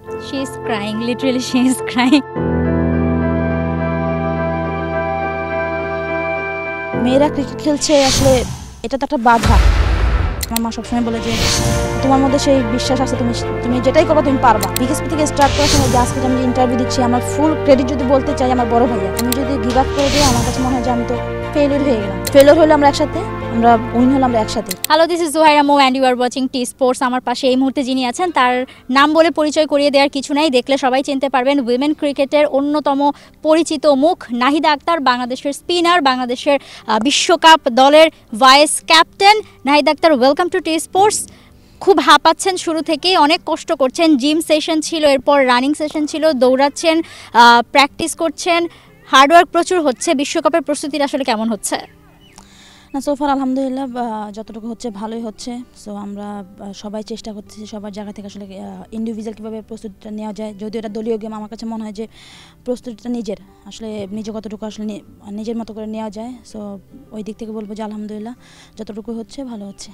She is crying, literally she is crying. মেয়েরা cricket খেলছে আসলে এটা তো একটা বাধা। আমার মা সবসময় বলে যে তোমার মধ্যে সেই বিশ্বাস আছে, তুমি তুমি যেটাই করবা তুমি পারবা। বিকেএসপি থেকে স্টার্ট করার সময় যে আজকে আমি ইন্টারভিউ দিচ্ছি, আমার ফুল ক্রেডিট যদি বলতে চাই আমার বড় ভাইয়া। আমি যদি গিভ আপ করে দিই আমার কাছে মনে হয় যে আমি তো ফেলিওর হয়ে গেলাম। ফেলিওর হলে আমরা একসাথে, আমরা উইন হলে আমরা একসাথে। Hello, this is Zohaira Mou and you are watching T Sports. আমার পাশে এই মুহূর্তে যিনি আছেন তার নাম বলে পরিচয় করিয়ে দেওয়ার কিছু নাই, দেখলে সবাই চিনতে পারবেন। উইমেন ক্রিকেটের অন্যতম পরিচিত মুখ নাহিদা আক্তার, বাংলাদেশের স্পিনার, বাংলাদেশের বিশ্বকাপ দলের vice captain. Nahida Akter, welcome to T Sports. খুব হাঁপাচ্ছেন শুরু থেকেই, অনেক কষ্ট করছেন। জিম সেশন ছিল, এরপর রানিং সেশন ছিল, দৌড়াচ্ছেন, প্র্যাকটিস করছেন, হার্ডওয়ার্ক প্রচুর হচ্ছে। বিশ্বকাপের প্রস্তুতির আসলে কেমন হচ্ছে? না, সোফার আলহামদুলিল্লাহ যতটুকু হচ্ছে ভালোই হচ্ছে। সো আমরা সবাই চেষ্টা করতেছি সবার জায়গা থেকে আসলে ইন্ডিভিজুয়াল কীভাবে প্রস্তুতিটা নেওয়া যায়। যদিও এটা দলীয় গেম, আমার কাছে মনে হয় যে প্রস্তুতিটা নিজের আসলে নিজে কতটুকু আসলে নিজের মতো করে নেওয়া যায়। সো ওই দিক থেকে বলবো যে আলহামদুলিল্লাহ যতটুকু হচ্ছে ভালো হচ্ছে।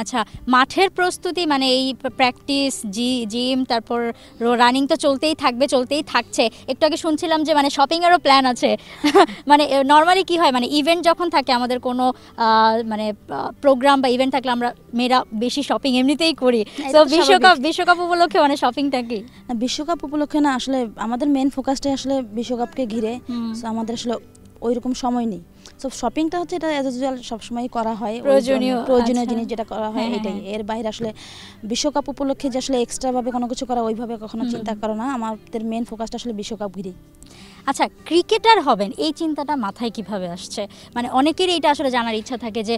আচ্ছা, মাঠের প্রস্তুতি মানে এই প্র্যাকটিস, জিম, তারপর রানিং তো চলতেই থাকবে, চলতেই থাকছে। একটু আগে শুনছিলাম যে মানে শপিংয়েরও প্ল্যান আছে। মানে নর্মালি কি হয়, মানে ইভেন্ট যখন থাকে আমাদের কোনো মানে প্রোগ্রাম বা ইভেন্ট থাকলে আমরা মেয়েরা বেশি শপিং এমনিতেই করি। তো বিশ্বকাপ উপলক্ষে মানে শপিংটা কি? বিশ্বকাপ উপলক্ষে না, আসলে আমাদের মেন ফোকাসটাই আসলে বিশ্বকাপকে ঘিরে। আমাদের আসলে ওই রকম সময় নেই। সো শপিংটা হচ্ছে এটা অ্যাজ ইউজুয়াল সবসময় করা হয়, প্রয়োজনীয় জিনিস যেটা করা হয় এটাই। এর বাইরে আসলে বিশ্বকাপ উপলক্ষে যে আসলে এক্সট্রাভাবে কোনো কিছু করা ওইভাবে কখনো চিন্তা করো না। আমাদের মেন ফোকাসটা আসলে বিশ্বকাপ ঘিরেই। আচ্ছা, ক্রিকেটার হবেন এই চিন্তাটা মাথায় কিভাবে আসছে? মানে অনেকেরই এটা আসলে জানার ইচ্ছা থাকে যে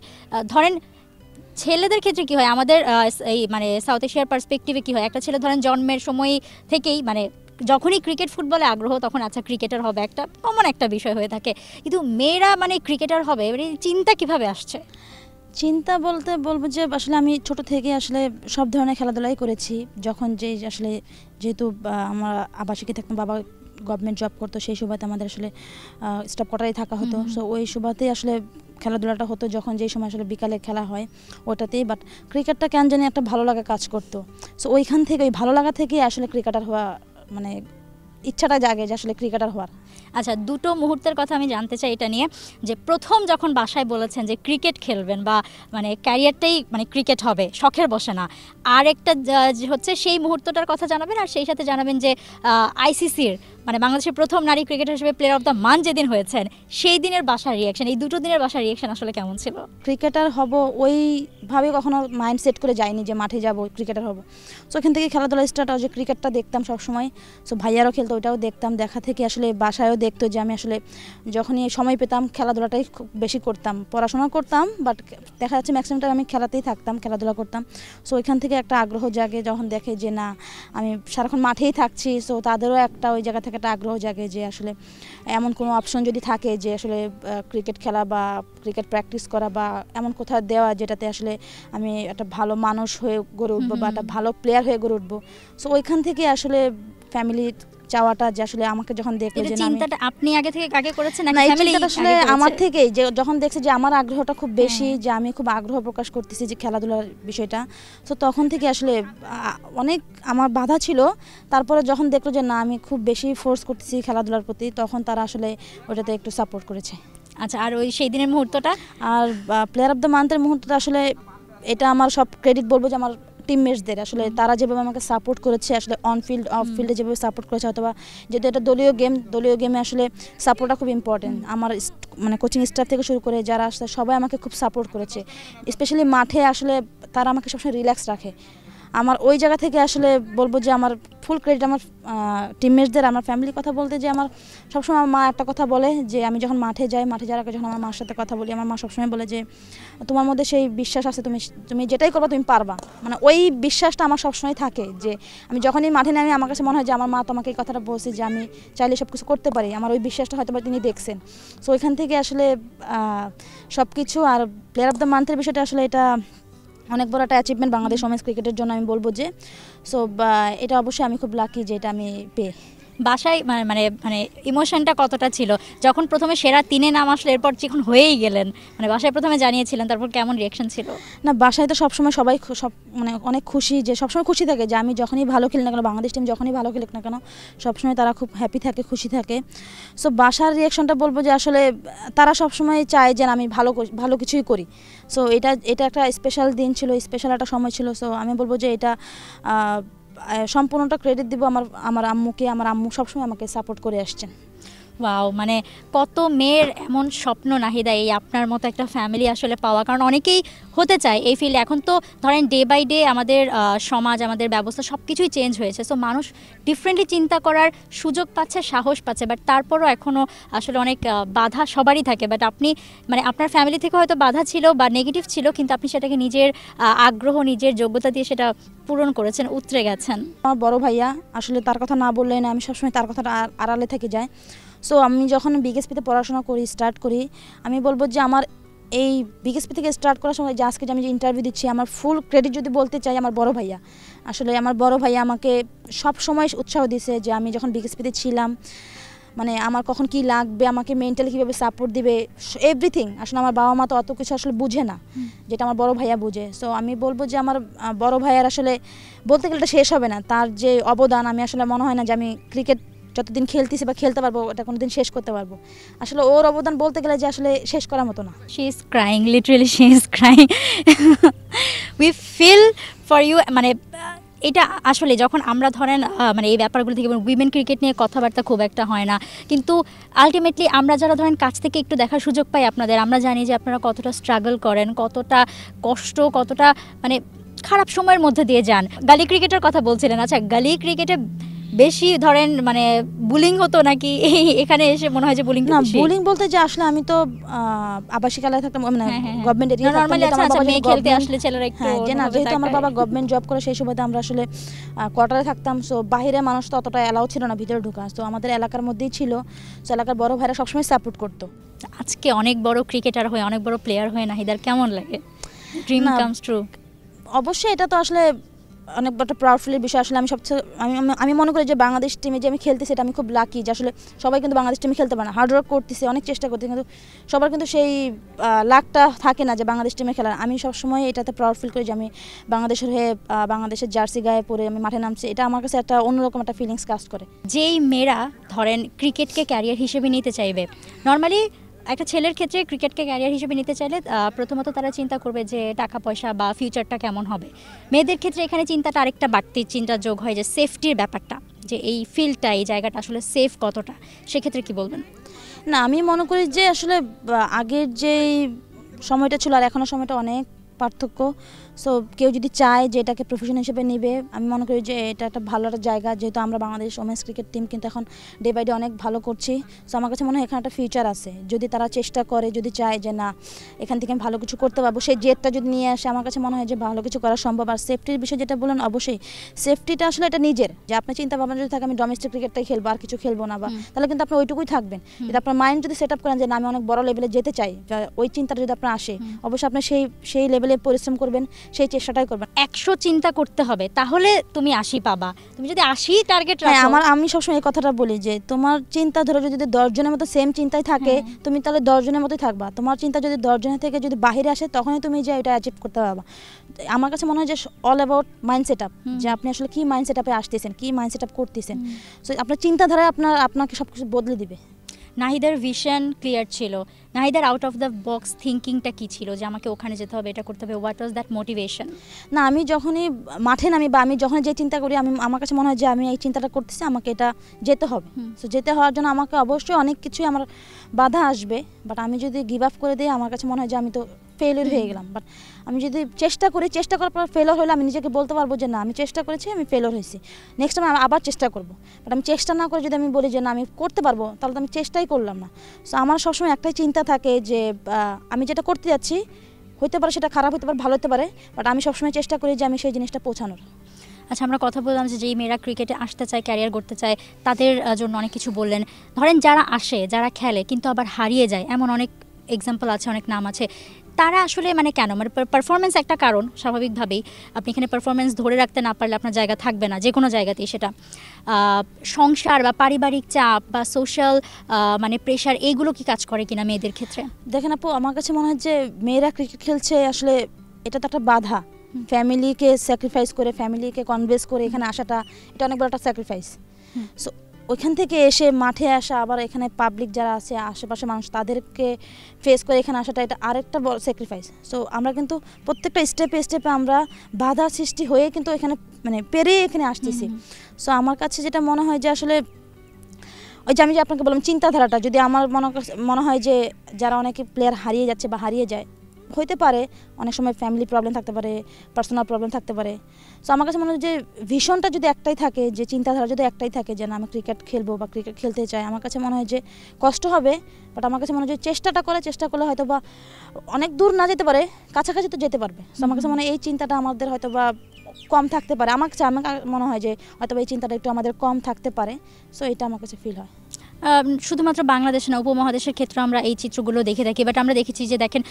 ধরেন ছেলেদের ক্ষেত্রে কি হয়, আমাদের এই মানে সাউথ এশিয়ার পার্সপেক্টিভে কি হয়, একটা ছেলে ধরেন জন্মের সময় থেকেই মানে যখনই ক্রিকেট ফুটবলে আগ্রহ তখন আচ্ছা ক্রিকেটার হবে, একটা কমন একটা বিষয় হয়ে থাকে। কিন্তু মেয়েরা মানে ক্রিকেটার হবে এবারে চিন্তা কিভাবে আসছে? চিন্তা বলতে বলবো যে আসলে আমি ছোট থেকে আসলে সব ধরনের খেলাধুলাই করেছি। যখন যে আসলে যেহেতু আমার আবাসিকে থাকতাম, বাবা গভর্নমেন্ট জব করতো, সেই সুবাদে আমাদের আসলে স্টাফ কোয়ার্টারেই থাকা হতো। সো ওই সুবাদেই আসলে খেলাধুলাটা হতো, যখন যেই সময় আসলে বিকালে খেলা হয় ওটাতেই। বাট ক্রিকেটটা কেন জানি একটা ভালো লাগা কাজ করতো। সো ওইখান থেকে, ওই ভালো লাগা থেকেই আসলে ক্রিকেটার হওয়া মানে ইচ্ছাটা জাগে যে আসলে ক্রিকেটার হওয়ার। আচ্ছা, দুটো মুহূর্তের কথা আমি জানতে চাই এটা নিয়ে, যে প্রথম যখন বাসায় বলেছেন যে ক্রিকেট খেলবেন বা মানে ক্যারিয়ারটাই মানে ক্রিকেট হবে, শখের বসে না, আর একটা হচ্ছে সেই মুহূর্তটার কথা জানাবেন, আর সেই সাথে জানাবেন যে আইসিসির মানে বাংলাদেশের প্রথম নারী ক্রিকেটার হিসেবে প্লেয়ার অফ দ্য মান্থ যেদিন হয়েছেন সেই দিনের বাসার রিয়াকশন, এই দুটো দিনের বাসার রিয়াকশন আসলে কেমন ছিল? ক্রিকেটার হব ওইভাবে কখনো মাইন্ড সেট করে যাইনি যে মাঠে যাব ক্রিকেটার হব। সো এখান থেকে খেলাধুলা স্টার্ট হয়, যে ক্রিকেটটা দেখতাম সবসময়। সো ভাইয়ারও খেলতো, ওইটাও দেখতাম, দেখা থেকে আসলে বাসায়ও দেখতো যে আমি আসলে যখনই সময় পেতাম খেলাধুলাটাই খুব বেশি করতাম। পড়াশোনা করতাম বাট দেখা যাচ্ছে ম্যাক্সিমাম টাইম আমি খেলাতেই থাকতাম, খেলাধুলা করতাম। সো ওইখান থেকে একটা আগ্রহ জাগে যখন দেখে যে না আমি সারাক্ষণ মাঠেই থাকছি। সো তাদেরও একটা ওই জায়গা থেকে একটা আগ্রহ জাগে যে আসলে এমন কোনো অপশন যদি থাকে যে আসলে ক্রিকেট খেলা বা ক্রিকেট প্র্যাকটিস করা বা এমন কোথাও দেওয়া যেটাতে আসলে আমি একটা ভালো মানুষ হয়ে গড়ে উঠবো বা একটা ভালো প্লেয়ার হয়ে গড়ে উঠবো। সো ওইখান থেকে আসলে ফ্যামিলি চাওয়াটা যে আসলে আমাকে যখন দেখলো যে চিন্তাটা আপনি আগে করেছেন না, এই চিন্তাটা আসলে আমার থেকেই, যে যখন দেখছে যে আমার আগ্রহটা খুব বেশি, যে আমি খুব আগ্রহ প্রকাশ করতেছি যে খেলাধুলার বিষয়টা। তো তখন থেকে আসলে অনেক আমার বাধা ছিল। তারপরে যখন দেখলো যে না আমি খুব বেশি ফোর্স করতেছি খেলাধুলার প্রতি, তখন তারা আসলে ওটাতে একটু সাপোর্ট করেছে। আচ্ছা, আর ওই সেই দিনের মুহূর্তটা আর প্লেয়ার অফ দ্য মান্থের মুহূর্তটা আসলে এটা আমার সব ক্রেডিট বলবো যে আমার টিমমেটসদের, আসলে তারা যেভাবে আমাকে সাপোর্ট করেছে, আসলে অন ফিল্ড অফ ফিল্ডে যেভাবে সাপোর্ট করেছে, অথবা যেহেতু এটা দলীয় গেমে আসলে সাপোর্টটা খুব ইম্পর্টেন্ট। আমার মানে কোচিং স্টাফ থেকে শুরু করে যারা আসলে সবাই আমাকে খুব সাপোর্ট করেছে। স্পেশালি মাঠে আসলে তারা আমাকে সবসময় রিল্যাক্স রাখে। আমার ওই জায়গা থেকে আসলে বলবো যে আমার ফুল ক্রেডিট আমার টিমমেটসদের। আমার ফ্যামিলির কথা বলতে যে আমার সবসময় আমার মা একটা কথা বলে যে আমি যখন মাঠে যাওয়ার আগে যখন আমার মার সাথে কথা বলি, আমার মা সবসময় বলে যে তোমার মধ্যে সেই বিশ্বাস আছে, তুমি যেটাই করবা তুমি পারবা। মানে ওই বিশ্বাসটা আমার সবসময় থাকে যে আমি যখনই মাঠে নামি আমার কাছে মনে হয় যে আমার মা তোমাকে এই কথাটা বলছে যে আমি চাইলে সব কিছু করতে পারি। আমার ওই বিশ্বাসটা হয়তো বা তিনি দেখছেন। সো ওইখান থেকে আসলে সব কিছু। আর প্লেয়ার অফ দ্য মান্থের বিষয়টা আসলে এটা অনেক বড় একটা অ্যাচিভমেন্ট বাংলাদেশ ওমেন্স ক্রিকেটের জন্য আমি বলবো যে। সো এটা অবশ্যই আমি খুব লাকি যে এটা আমি পেয়ে। বাসায় মানে মানে মানে ইমোশনটা কতটা ছিল যখন প্রথমে সেরা 3-এ নাম আসলো, এরপর যখন হয়েই গেলেন, মানে বাসায় প্রথমে জানিয়েছিলেন, তারপর কেমন রিয়াকশন ছিল? না, বাসায় তো সবসময় সবাই সব মানে অনেক খুশি, যে সবসময় খুশি থাকে যে আমি যখনই ভালো খেলি না কেন, বাংলাদেশ টিম যখনই ভালো খেলুক না কেন, সবসময় তারা খুব হ্যাপি থাকে, খুশি থাকে। সো বাসার রিয়াকশনটা বলবো যে আসলে তারা সবসময় চায় যে আমি ভালো কিছুই করি। সো এটা এটা একটা স্পেশাল দিন ছিল, স্পেশাল একটা সময় ছিল। সো আমি বলবো যে এটা সম্পূর্ণটা ক্রেডিট দিব আমার আমার আম্মুকে। আমার আম্মু সবসময় আমাকে সাপোর্ট করে আসছেন। ওয়াও, মানে কত মেয়ের এমন স্বপ্ন নাহিদা, এই আপনার মতো একটা ফ্যামিলি আসলে পাওয়া, কারণ অনেকেই হতে চায় এই ফিল্ডে। এখন তো ধরেন ডে বাই ডে আমাদের সমাজ, আমাদের ব্যবস্থা সব কিছুই চেঞ্জ হয়েছে, সো মানুষ ডিফারেন্টলি চিন্তা করার সুযোগ পাচ্ছে, সাহস পাচ্ছে, বাট তারপরও এখনও আসলে অনেক বাধা সবারই থাকে। বাট আপনি মানে আপনার ফ্যামিলি থেকে হয়তো বাধা ছিল বা নেগেটিভ ছিল, কিন্তু আপনি সেটাকে নিজের আগ্রহ, নিজের যোগ্যতা দিয়ে সেটা পূরণ করেছেন, উতরে গেছেন। আমার বড় ভাইয়া, আসলে তার কথা না বললে না, আমি সবসময় তার কথাটা আড়ালে থেকে যায়। সো আমি যখন বিকেএসপিতে পড়াশোনা স্টার্ট করি, আমি বলবো যে আমার এই বিকেএসপি থেকে স্টার্ট করার সময় যে আজকে যে আমি যে ইন্টারভিউ দিচ্ছি, আমার ফুল ক্রেডিট যদি বলতে চাই আমার বড় ভাইয়া। আসলে আমার বড় ভাইয়া আমাকে সব সময় উৎসাহ দিয়েছে, যে আমি যখন বিকেএসপিতে ছিলাম, মানে আমার কখন কি লাগবে, আমাকে মেন্টালি কীভাবে সাপোর্ট দিবে, এভরিথিং। আসলে আমার বাবা মা তো অত কিছু আসলে বুঝে না, যেটা আমার বড় ভাইয়া বুঝে। সো আমি বলবো যে আমার বড় ভাইয়ার আসলে বলতে গেলে এটা শেষ হবে না, তার যে অবদান, আমি আসলে মনে হয় না যে আমি ক্রিকেট যতদিন খেলতেছি বা খেলতে পারবো ওটা কোনোদিন শেষ করতে পারবো। আসলে ওর অবদান বলতে গেলে যে আসলে শেষ করার মতো না। She is crying, literally she is crying. We feel for you. মানে এটা আসলে যখন আমরা ধরেন মানে এই ব্যাপারগুলো থেকে, উইমেন ক্রিকেট নিয়ে কথাবার্তা খুব একটা হয় না, কিন্তু আলটিমেটলি আমরা যারা ধরেন কাছ থেকে একটু দেখার সুযোগ পাই আপনাদের, আমরা জানি যে আপনারা কতটা স্ট্রাগল করেন, কতটা কষ্ট, কতটা মানে খারাপ সময়ের মধ্যে দিয়ে যান। গালি ক্রিকেটের কথা বলছিলেন, আচ্ছা গালি ক্রিকেটে বেশি ধরেন মানে বুলিং হতো নাকি এখানে এসে মনে হয় যে বুলিং? না, বুলিং বলতে যে আসলে আমি তো আবাসিক এলাকায় থাকতাম, মানে গভর্নমেন্ট এরিয়া থাকতাম, মেয়ে খেলতে আসলে ছেলেরা একটু, হ্যাঁ, যে না, যেহেতু আমার বাবা গভর্নমেন্ট জব করে, সেই সময়তে আমরা আসলে কোয়ার্টারে থাকতাম। সো বাইরে মানুষ তো অতটা অ্যালাউ ছিল না ভিতরে ঢোকা, তো আমাদের এলাকার মধ্যেই ছিল। সো এলাকার বড় ভাইরা সবসময় সাপোর্ট করতো। আজকে অনেক বড় ক্রিকেটার হয়ে, অনেক বড় প্লেয়ার হয়ে নাহিদার কেমন লাগে? Dream comes true. অবশ্যই এটা তো আসলে অনেক একটা প্রাউডফুলের বিষয়। আসলে আমি সবচেয়ে আমি মনে করি যে বাংলাদেশ টিমে যে আমি খেলতেছি, এটা আমি খুব লাকি যে আসলে সবাই কিন্তু বাংলাদেশ টিমে খেলতে পারে না, হার্ডওয়ার্ক করতেছে, অনেক চেষ্টা করতেছে, কিন্তু সবার কিন্তু সেই লাকটা থাকে না যে বাংলাদেশ টিমে খেলার। আমি সবসময় এটাতে প্রাউড ফিল করি যে আমি বাংলাদেশের হয়ে বাংলাদেশের জার্সি গায়ে পরে আমি মাঠে নামছি, এটা আমার কাছে একটা অন্যরকম একটা ফিলিংস কাজ করে। যেই মেয়েরা ধরেন ক্রিকেটকে ক্যারিয়ার হিসেবে নিতে চাইবে, নর্মালি একটা ছেলের ক্ষেত্রে ক্রিকেটকে ক্যারিয়ার হিসেবে নিতে চাইলে প্রথমত তারা চিন্তা করবে যে টাকা পয়সা বা ফিউচারটা কেমন হবে। মেয়েদের ক্ষেত্রে এখানে চিন্তাটা আরেকটা বাড়তি চিন্তা যোগ হয়, যে সেফটির ব্যাপারটা, যে এই ফিল্ডটা, এই জায়গাটা আসলে সেফ কতটা, সেক্ষেত্রে কি বলবেন? না, আমি মনে করি যে আসলে আগের যেই সময়টা ছিল আর এখনের সময়টা অনেক পার্থক্য। সো কেউ যদি চায় যে এটাকে প্রফেশন হিসেবে নেবে, আমি মনে করি যে এটা একটা ভালো একটা জায়গা, যেহেতু আমরা বাংলাদেশ ওমেন্স ক্রিকেট টিম কিন্তু এখন ডে বাই ডে অনেক ভালো করছি। সো আমার কাছে মনে হয় এখানে একটা ফিউচার আছে, যদি তারা চেষ্টা করে, যদি চায় যে না এখান থেকে আমি ভালো কিছু করতে পারবো, সেই জেদটা যদি নিয়ে আসে, আমার কাছে মনে হয় যে ভালো কিছু করা সম্ভব। আর সেফটির বিষয় যেটা বলেন, অবশ্যই সেফটিটা আসলে এটা নিজের, যে আপনার চিন্তা ভাবনা যদি থাকে আমি ডোমেস্টিক ক্রিকেটটাই খেলবো আর কিছু খেলবো না, বা তাহলে কিন্তু আপনি ওইটুকুই থাকবেন। যদি আপনার মাইন্ড যদি সেট আপ করেন যে না আমি অনেক বড় লেভেলে যেতে চাই, ওই চিন্তাটা যদি আপনার আসে, অবশ্যই আপনি সেই লেভেলে পরিশ্রম করবেন, সেই চেষ্টাটাই করবেন। 100 চিন্তা করতে হবে, তাহলে তুমি 80 পাবা। তুমি যদি 80 টার্গেট রাখো, আমি সবসময় এই কথাটা বলি যে তোমার চিন্তা ধরো যদি 10 জনের মতো সেম চিন্তাই থাকে, তুমি তাহলে 10 জনের মতোই থাকবা। তোমার চিন্তা যদি 10 জনের থেকে যদি বাহিরে আসে, তখনই তুমি যে এটা অ্যাচিভ করতে পারবা। আমার কাছে মনে হয় যে all about mind set up, যে আপনি আসলে কি মাইন্ড সেট আপে আসতেছেন, কি মাইন্ড সেট আপ করতেছেন। সো আপনার চিন্তাধারায় আপনাকে সব কিছু বদলে দিবে। নাহিদার ভিশন ক্লিয়ার ছিল, নাহিদার আউট অফ দ্য বক্স থিঙ্কিংটা কী ছিল, যে আমাকে ওখানে যেতে হবে, এটা করতে হবে, হোয়াট ওয়াজ দ্যাট মোটিভেশন? না, আমি যখনই মাঠে নামি বা আমি যখন যে চিন্তা করি, আমার কাছে মনে হয় যে আমি এই চিন্তাটা করতেছি, আমাকে এটা যেতে হবে। সো যেতে হওয়ার জন্য আমাকে অবশ্যই অনেক কিছুই আমার বাধা আসবে, বাট আমি যদি গিভ আপ করে দিই, আমার কাছে মনে হয় যে আমি তো ফেলিওর হয়ে গেলাম। বাট আমি যদি চেষ্টা করি, চেষ্টা করার পর ফেলিওর হলে আমি নিজেকে বলতে পারবো যে না আমি চেষ্টা করেছি, আমি ফেলিওর হয়েছি, নেক্সট টাইম আমি আবার চেষ্টা করবো। বাট আমি চেষ্টা না করে যদি আমি বলি যে না আমি করতে পারবো, তাহলে তো আমি চেষ্টাই করলাম না। সো আমার সবসময় একটাই চিন্তা থাকে যে আমি যেটা করতে যাচ্ছি, হতে পারে সেটা খারাপ হতে পারে, ভালো হতে পারে, বাট আমি সবসময় চেষ্টা করি যে আমি সেই জিনিসটা পৌঁছানোর। আচ্ছা, আমরা কথা বললাম যে যেই মেয়েরা ক্রিকেটে আসতে চায়, ক্যারিয়ার করতে চায়, তাদের জন্য অনেক কিছু বললেন। ধরেন যারা আসে, যারা খেলে কিন্তু আবার হারিয়ে যায়, এমন অনেক এক্সাম্পল আছে, অনেক নাম আছে। তারা আসলে মানে কেন, মানে পারফরমেন্স একটা কারণ, স্বাভাবিকভাবেই আপনি এখানে পারফরমেন্স ধরে রাখতে না পারলে আপনার জায়গা থাকবে না যে কোনো জায়গাতেই, সেটা সংসার বা পারিবারিক চাপ বা সোশ্যাল মানে প্রেশার, এইগুলো কি কাজ করে কিনা মেয়েদের ক্ষেত্রে? দেখেন আপু, আমার কাছে মনে হয় যে মেয়েরা ক্রিকেট খেলছে আসলে এটা তো একটা বাধা। ফ্যামিলিকে স্যাক্রিফাইস করে, ফ্যামিলিকে কনভিন্স করে এখানে আসাটা, এটা অনেক বড় একটা স্যাক্রিফাইস। সো ওইখান থেকে এসে মাঠে আসা, আবার এখানে পাবলিক যারা আছে আশেপাশে মানুষ তাদেরকে ফেস করে এখানে আসাটা, এটা আরেকটা বড় স্যাক্রিফাইস। সো আমরা কিন্তু প্রত্যেকটা স্টেপে স্টেপে আমরা বাধা সৃষ্টি হয়ে কিন্তু এখানে মানে পেরিয়ে এখানে আসতেছি। সো আমার কাছে যেটা মনে হয় যে আসলে ওই যে আমি যে আপনাকে বললাম চিন্তাধারাটা, যদি আমার মনে হয় যে যারা অনেকে প্লেয়ার হারিয়ে যাচ্ছে বা হারিয়ে যায়, হইতে পারে অনেক সময় ফ্যামিলি প্রবলেম থাকতে পারে, পার্সোনাল প্রবলেম থাকতে পারে। সো আমার কাছে মনে হয় যে ভিশনটা যদি একটাই থাকে, যে চিন্তাধারা যদি একটাই থাকে যে না আমি ক্রিকেট খেলবো বা ক্রিকেট খেলতে চাই, আমার কাছে মনে হয় যে কষ্ট হবে, বাট আমার কাছে মনে হয় যে চেষ্টা করলে হয়তো বা অনেক দূর না যেতে পারে, কাছাকাছি তো যেতে পারবে। সো আমার কাছে মনে হয় এই চিন্তাটা আমাদের হয়তো বা কম থাকতে পারে। আমার মনে হয় যে হয়তো এই চিন্তাটা একটু আমাদের কম থাকতে পারে। সো এটা আমার কাছে ফিল হয়। শুধুমাত্র বাংলাদেশ না, উপমহাদেশের ক্ষেত্রে আমরা এই চিত্রগুলো দেখে থাকি। বাট আমরা দেখেছি যে দেখেন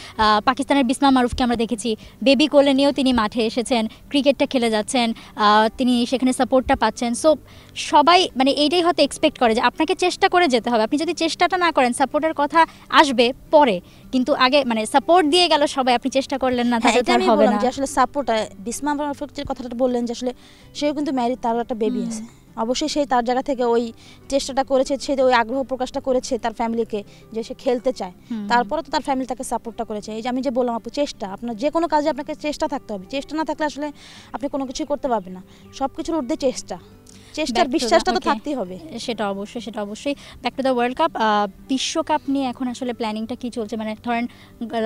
পাকিস্তানের বিসমা মারুফকে আমরা দেখেছি, বেবি কোলে নিয়েও তিনি মাঠে এসেছেন, ক্রিকেটটা খেলে যাচ্ছেন, তিনি সেখানে সাপোর্টটা পাচ্ছেন। সো সবাই মানে এইটাই হয়তো এক্সপেক্ট করে যে আপনাকে চেষ্টা করে যেতে হবে। আপনি যদি চেষ্টাটা না করেন, সাপোর্টের কথা আসবে পরে, কিন্তু আগে মানে সাপোর্ট দিয়ে গেল সবাই, আপনি চেষ্টা করলেন না, তাহলে এটা আমি বললাম যে আসলে সাপোর্ট। বিসমা মারুফের যে কথাটা বললেন যে আসলে সেও কিন্তু ম্যারিড, তারও একটা বেবি আছে। অবশ্যই সেই তার জায়গা থেকে ওই চেষ্টাটা করেছে, সে ওই আগ্রহ প্রকাশটা করেছে তার ফ্যামিলিকে যে সে খেলতে চায়, তারপরে তো তার ফ্যামিলি তাকে সাপোর্টটা করেছে। এই যে আমি যে বললাম আপু, চেষ্টা, আপনার যে কোনো কাজে আপনাকে চেষ্টা থাকতে হবে। চেষ্টা না থাকলে আসলে আপনি কোনো কিছুই করতে পারবেন না। সব কিছুর ঊর্ধ্বে চেষ্টার বিশ্বাসটা তো থাকতেই হবে। সেটা অবশ্যই। Back to the world cup, বিশ্বকাপ নিয়ে এখন আসলে প্ল্যানিংটা কি চলছে? মানে ধরেন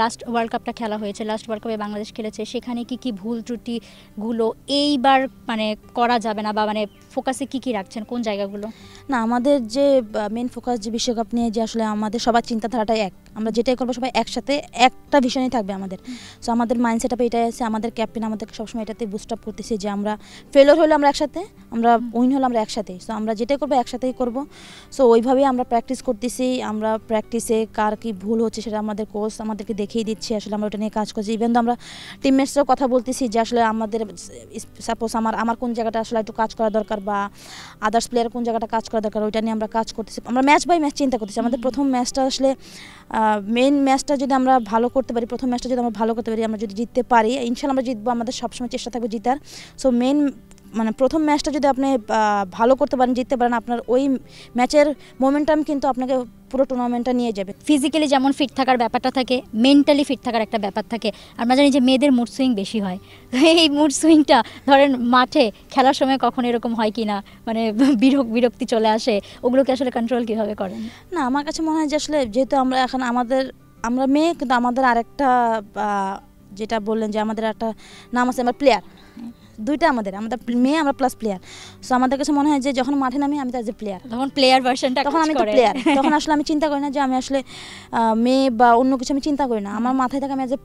লাস্ট ওয়ার্ল্ড কাপটা খেলা হয়েছে, লাস্ট ওয়ার্ল্ড কাপে বাংলাদেশ খেলেছে, সেখানে কি ভুল ত্রুটিগুলো এইবার মানে করা যাবে না, বা মানে ফোকাসে কি রাখছেন, কোন জায়গাগুলো? না, আমাদের যে মেন ফোকাস যে বিশ্বকাপ নিয়ে, যে আসলে আমাদের সবার চিন্তাধারাটাই এক, আমরা যেটাই করবো সবাই একসাথে একটা ভিশনই থাকবে আমাদের। সো আমাদের মাইন্ডসেট আপে এটাই আছে, আমাদের ক্যাপ্টেন আমাদেরকে সবসময় এটাতে বুস্ট আপ করতেছে যে আমরা ফেলিওর হলে আমরা একসাথে, আমরা উইন হলে আমরা একসাথে। সো আমরা যেটাই করবো একসাথেই করবো। সো ওইভাবেই আমরা প্র্যাকটিস করতেছি। আমরা প্র্যাকটিসে কার কি ভুল হচ্ছে সেটা আমাদের কোচ আমাদেরকে দেখিয়ে দিচ্ছে, আসলে আমরা ওটা নিয়ে কাজ করছি। ইভেন তো আমরা টিমমেটসরাও কথা বলতেছি যে আসলে আমাদের সাপোজ আমার কোন জায়গাটা আসলে একটু কাজ করা দরকার, বা আদার্স প্লেয়ার কোন জায়গাটা কাজ করা দরকার, ওইটা নিয়ে আমরা কাজ করতেছি। আমরা ম্যাচ বাই ম্যাচ চিন্তা করতেছি। আমাদের প্রথম ম্যাচটা আসলে মেইন ম্যাচটা যদি আমরা ভালো করতে পারি, প্রথম ম্যাচটা যদি আমরা ভালো করতে পারি, আমরা যদি জিততে পারি, ইনশাল্লাহ আমরা জিতবো, আমাদের সবসময় চেষ্টা থাকবে জিতার। সো মেইন মানে প্রথম ম্যাচটা যদি আপনি ভালো করতে পারেন, জিততে পারেন, আপনার ওই ম্যাচের মোমেন্টাম কিন্তু আপনাকে পুরো টুর্নামেন্টটা নিয়ে যাবে। ফিজিক্যালি যেমন ফিট থাকার ব্যাপারটা থাকে, মেন্টালি ফিট থাকার একটা ব্যাপার থাকে। আমরা জানি যে মেয়েদের মুড সুইং বেশি হয়, এই মুড সুইংটা ধরেন মাঠে খেলার সময় কখন এরকম হয় কি না, মানে বিরক্তি চলে আসে, ওগুলোকে আসলে কন্ট্রোল কীভাবে করেন? না, আমার কাছে মনে হয় যে আসলে যেহেতু আমরা এখন আমরা মেয়ে, কিন্তু আমাদের আরেকটা যেটা বললেন যে আমাদের একটা নাম আছে, আমরা প্লেয়ার দুইটা, আমাদের মেয়ে, আমরা প্লাস প্লেয়ার। সো আমাদের কাছে মনে হয় যে যখন মাঠে নামি আমি তো অ্যাজ এ প্লেয়ার, তখন প্লেয়ার ভার্সনটা, তখন আমি তো প্লেয়ার, তখন আসলে আমি চিন্তা করি না যে আমি আসলে মেয়ে বা অন্য কিছু, আমি চিন্তা করি না। আমার মাথায় থাকে আমি অ্যাজ এ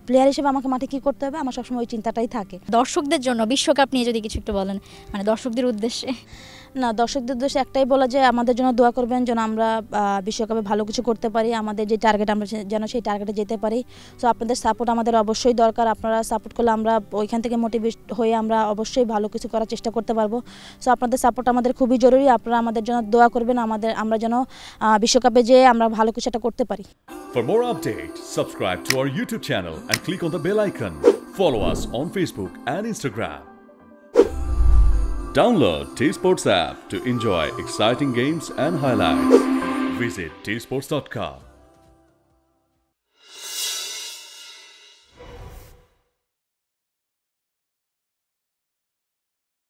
প্লেয়ার হিসেবে আমাকে মাঠে কী করতে হবে, আমার সবসময় ওই চিন্তাটাই থাকে। দর্শকদের জন্য বিশ্বকাপ নিয়ে যদি কিছু একটু বলেন, মানে দর্শকদের উদ্দেশ্যে। না, দর্শকদের উদ্দেশ্যে একটাই বলা যে আমাদের জন্য দোয়া করবেন, যেন আমরা বিশ্বকাপে ভালো কিছু করতে পারি, আমাদের যে টার্গেট আমরা যেন সেই টার্গেটে যেতে পারি। সো আপনাদের সাপোর্ট আমাদের অবশ্যই দরকার। আপনারা সাপোর্ট করলে আমরা ওইখান থেকে মোটিভেট হয়ে আমরা অবশ্যই ভালো কিছু করার চেষ্টা করতে পারবো। সো আপনাদের সাপোর্ট আমাদের খুবই জরুরি। আপনারা আমাদের জন্য দোয়া করবেন, আমরা যেন বিশ্বকাপে যেয়ে আমরা ভালো কিছু একটা করতে পারি। For more updates, subscribe to our YouTube channel and click on the bell icon. Follow us on Facebook and Instagram. Download T-Sports app to enjoy exciting games and highlights. Visit tsports.com.